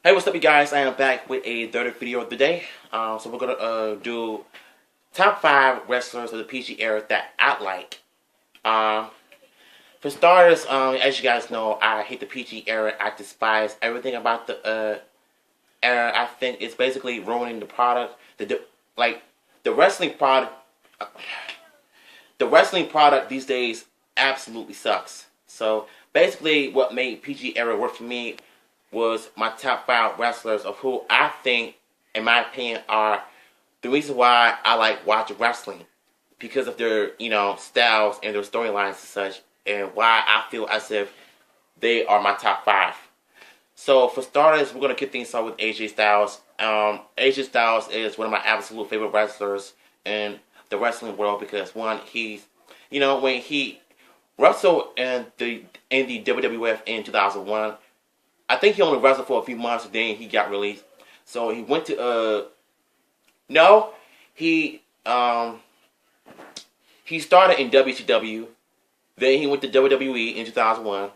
Hey, what's up, you guys? I am back with a third video of the day. So we're gonna do top 5 wrestlers of the PG era that I like. Um, for starters, as you guys know, I hate the PG era. I despise everything about the era. I think it's basically ruining the product. The wrestling product, the wrestling product these days absolutely sucks. So basically, what made PG era work for me was my top 5 wrestlers of who I think, in my opinion, are the reason why I like watching wrestling. Because of their, styles and their storylines and such, and why I feel as if they are my top 5. So, for starters, we're going to kick things off with AJ Styles. AJ Styles is one of my absolute favorite wrestlers in the wrestling world because, one, when he wrestled in the WWF in 2001, I think he only wrestled for a few months and then he got released. So he went to he started in WCW, then he went to WWE in 2001,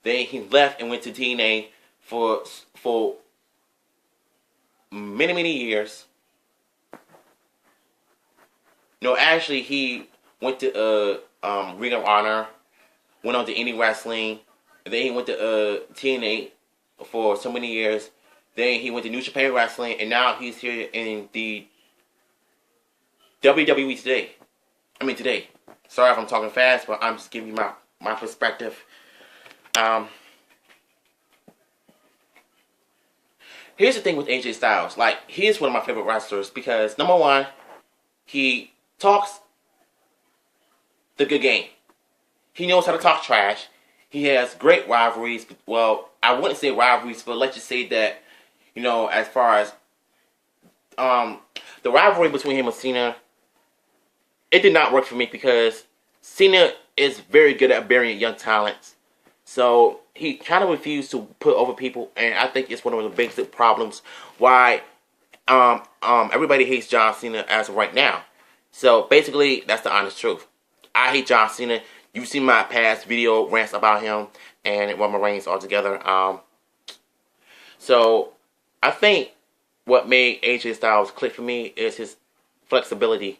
then he left and went to TNA for many years. No, actually he went to Ring of Honor, went on to Indie Wrestling, and then he went to TNA for so many years. Then he went to New Japan Wrestling, and now he's here in the WWE today. Sorry if I'm talking fast, but I'm just giving you my perspective. Here's the thing with AJ Styles. He's one of my favorite wrestlers because, number one, he talks the good game. He knows how to talk trash. He has great rivalries. Well, I wouldn't say rivalries, but let's just say that, as far as the rivalry between him and Cena, it did not work for me because Cena is very good at burying young talents. So he kind of refused to put over people, and I think it's one of the basic problems why everybody hates John Cena as of right now. So basically, that's the honest truth. I hate John Cena. You've seen my past video rants about him and Roman Reigns altogether. So I think what made AJ Styles click for me is his flexibility.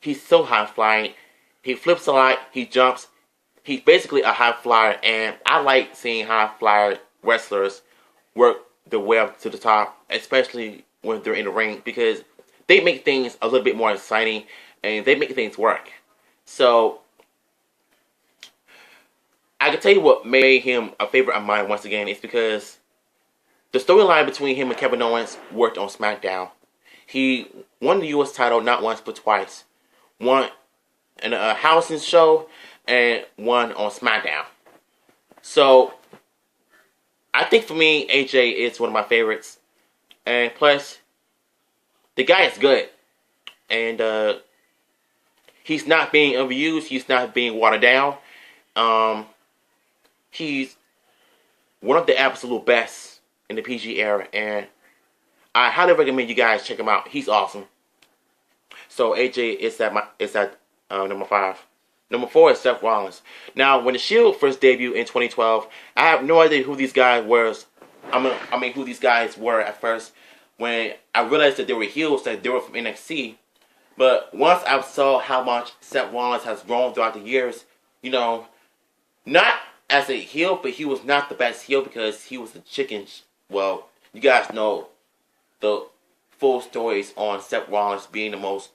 He's so high flying. He flips a lot. He jumps. He's basically a high flyer, and I like seeing high flyer wrestlers work their way up to the top, especially when they're in the ring, because they make things a little bit more exciting and they make things work. So I can tell you what made him a favorite of mine once again is because the storyline between him and Kevin Owens worked on SmackDown. He won the U.S. title not once but twice. One in a Housing show and one on SmackDown. So I think for me, AJ is one of my favorites. And plus, the guy is good. And he's not being abused. He's not being watered down. He's one of the absolute best in the PG era, and I highly recommend you guys check him out. He's awesome. So AJ is at number 5. Number 4 is Seth Rollins. Now, when the Shield first debuted in 2012, I have no idea who these guys were. Who these guys were at first. When I realized that they were heels, that they were from NXT. But once I saw how much Seth Rollins has grown throughout the years, not as a heel, but he was not the best heel because he was the chicken. Well, you guys know the full stories on Seth Rollins being the most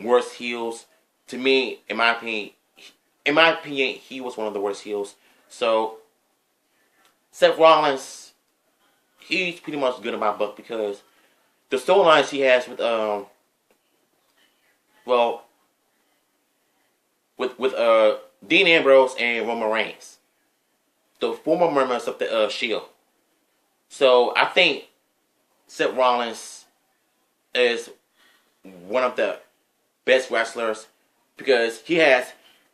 worst heels. To me, in my opinion, he was one of the worst heels. So Seth Rollins, he's pretty much good in my book because the storylines he has with Dean Ambrose and Roman Reigns, the former members of the Shield. So I think Seth Rollins is one of the best wrestlers because he has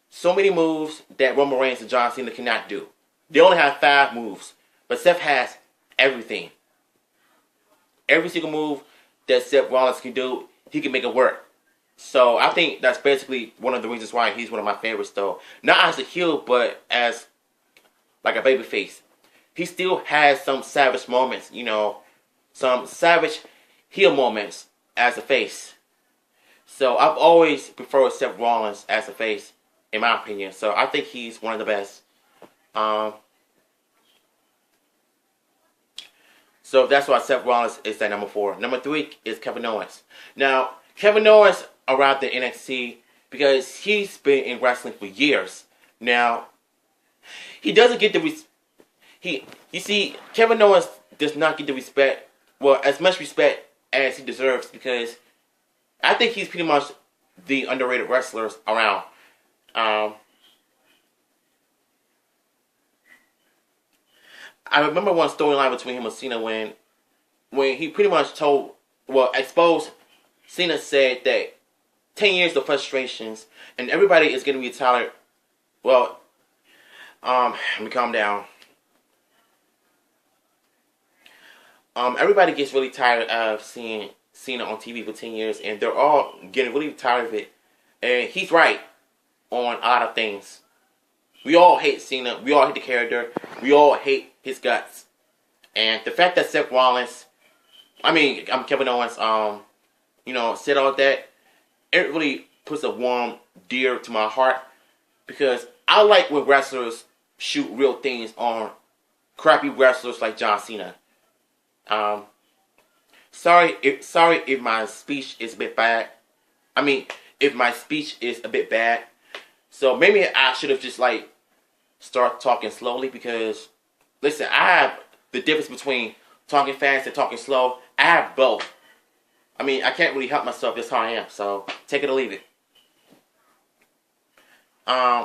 so many moves that Roman Reigns and John Cena cannot do. They only have 5 moves, but Seth has everything. Every single move that Seth Rollins can do, he can make it work. So I think that's basically one of the reasons why he's one of my favorites, though. Not as a heel, but as like a babyface. he still has some savage moments, you know, some savage heel moments as a face. So I've always preferred Seth Rollins as a face, in my opinion. So I think he's one of the best. So that's why Seth Rollins is at number 4. Number 3 is Kevin Owens. Now, Kevin Owens arrived at NXT because he's been in wrestling for years. Now, he doesn't get the you see, Kevin Owens does not get the respect, well, as much respect as he deserves, because I think he's pretty much the underrated wrestlers around. I remember one storyline between him and Cena when he pretty much exposed. Cena said that 10 years of frustrations and everybody is going to be tired. Well, let me calm down. Everybody gets really tired of seeing Cena on TV for 10 years, and they're all getting really tired of it. And he's right on a lot of things. We all hate Cena. We all hate the character. We all hate his guts. And the fact that Seth Rollins, Kevin Owens, said all that, it really puts a warm dear to my heart, because I like when wrestlers shoot real things on crappy wrestlers like John Cena. Sorry if my speech is a bit bad. If my speech is a bit bad. So maybe I should have just start talking slowly, because listen, I have the difference between talking fast and talking slow. I have both. I can't really help myself. That's how I am. So take it or leave it.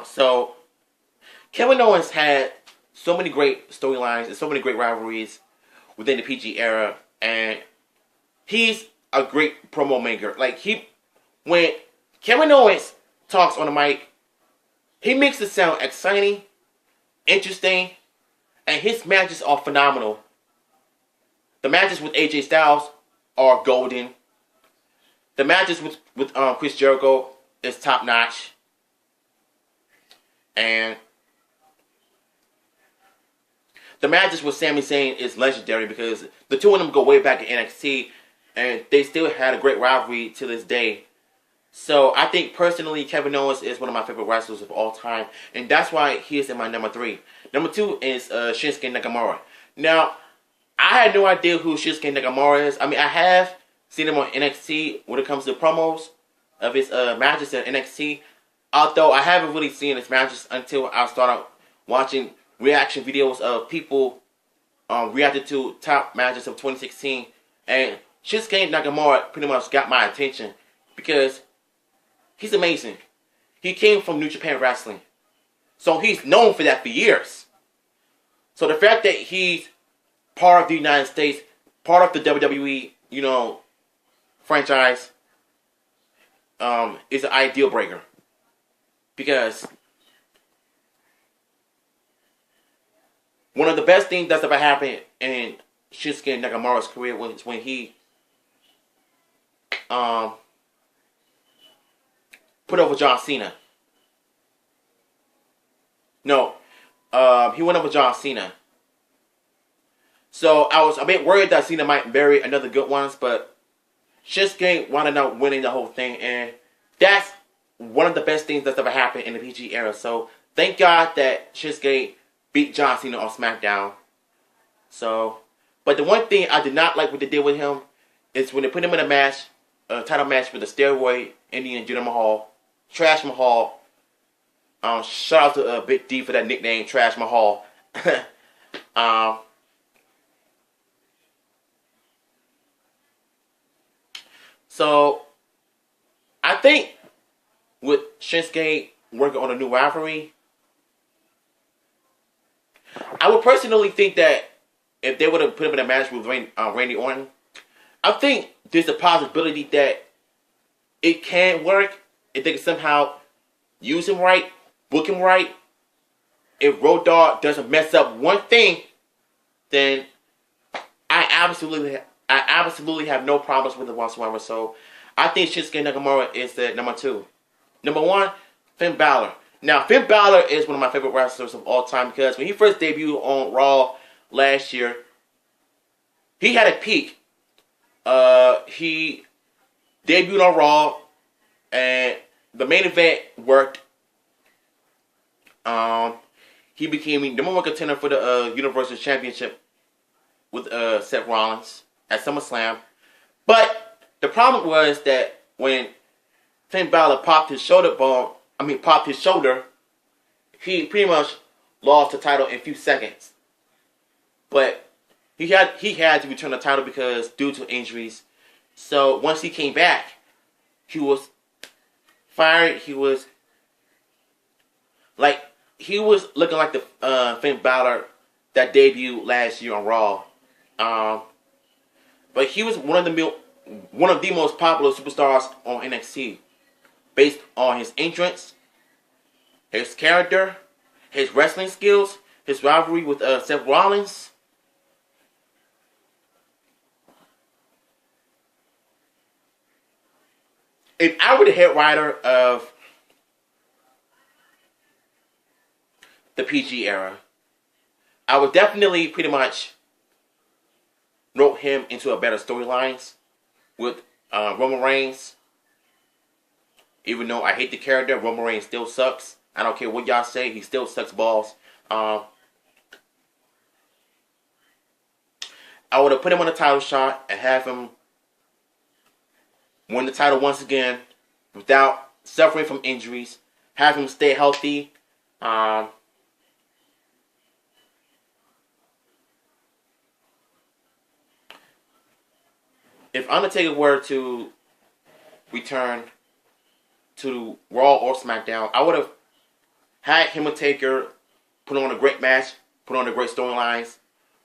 So Kevin Owens had so many great storylines and so many great rivalries within the PG era, and he's a great promo maker. When Kevin Owens talks on the mic, he makes it sound exciting, interesting, and his matches are phenomenal. The matches with AJ Styles are golden. The matches with Chris Jericho is top notch. And the matches with Sami Zayn is legendary, because the two of them go way back in NXT, and they still had a great rivalry to this day. So I think personally, Kevin Owens is one of my favorite wrestlers of all time, and that's why he is in my number 3. Number 2 is Shinsuke Nakamura. Now, I had no idea who Shinsuke Nakamura is. I have seen him on NXT when it comes to promos of his matches at NXT. Although I haven't really seen his matches until I started watching reaction videos of people reacting to top matches of 2016. And Shinsuke Nakamura pretty much got my attention because he's amazing. He came from New Japan Wrestling. So he's known for that for years. So the fact that he's part of the United States, part of the WWE, franchise, is an ideal breaker. Because one of the best things that's ever happened in Shinsuke Nakamura's career was when he put over John Cena. No, he went over John Cena. So I was a bit worried that Cena might bury another good ones, but Shinsuke wound up winning the whole thing, and that's one of the best things that's ever happened in the PG era. So thank God that Shinsuke beat John Cena on SmackDown. So, but the one thing I did not like what they did with him is when they put him in a title match with the steroid Indian Jinder Mahal, Trash Mahal. Shout out to Big D for that nickname, Trash Mahal. So I think with Shinsuke working on a new rivalry, I would personally think that if they would have put him in a match with Randy Orton, I think there's a possibility that it can work if they can somehow use him right, book him right. If Road Dogg doesn't mess up one thing, then I absolutely have no problems with it whatsoever. So I think Shinsuke Nakamura is the number 2. Number 1, Finn Balor. Now, Finn Balor is one of my favorite wrestlers of all time, because when he first debuted on Raw last year, he had a peak. He debuted on Raw, and the main event worked. He became the number one contender for the Universal Championship with Seth Rollins at SummerSlam. But the problem was that when Finn Balor popped his shoulder, he pretty much lost the title in a few seconds. But he had to return the title because due to injuries. So once he came back, he was fired. He was looking like the Finn Balor that debuted last year on Raw. But he was one of the most popular superstars on NXT, based on his entrance, his character, his wrestling skills, his rivalry with Seth Rollins. If I were the head writer of the PG era, I would definitely pretty much wrote him into a better storylines with Roman Reigns. Even though I hate the character, Roman Reigns still sucks. I don't care what y'all say, he still sucks balls. I would have put him on a title shot and have him win the title once again without suffering from injuries. Have him stay healthy. If Undertaker were to return to Raw or SmackDown, I would have had him and Taker put on a great match, put on a great storylines,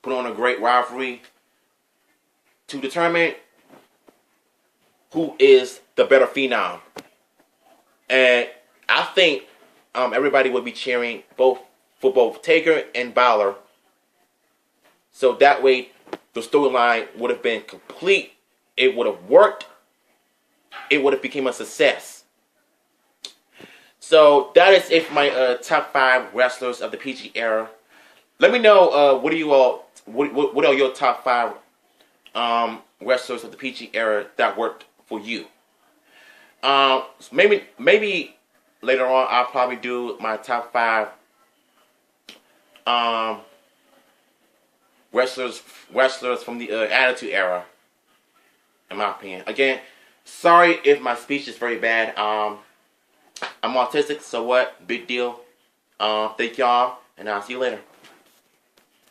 put on a great rivalry to determine who is the better phenom. And I think everybody would be cheering for both Taker and Balor. So that way the storyline would have been complete. It would have worked. It would have become a success. So that is it for my top 5 wrestlers of the PG era. Let me know what are your top 5 wrestlers of the PG era that worked for you. Maybe later on I'll probably do my top 5 wrestlers from the Attitude Era. In my opinion. Again, sorry if my speech is very bad. I'm autistic, so what? Big deal. Thank y'all, and I'll see you later.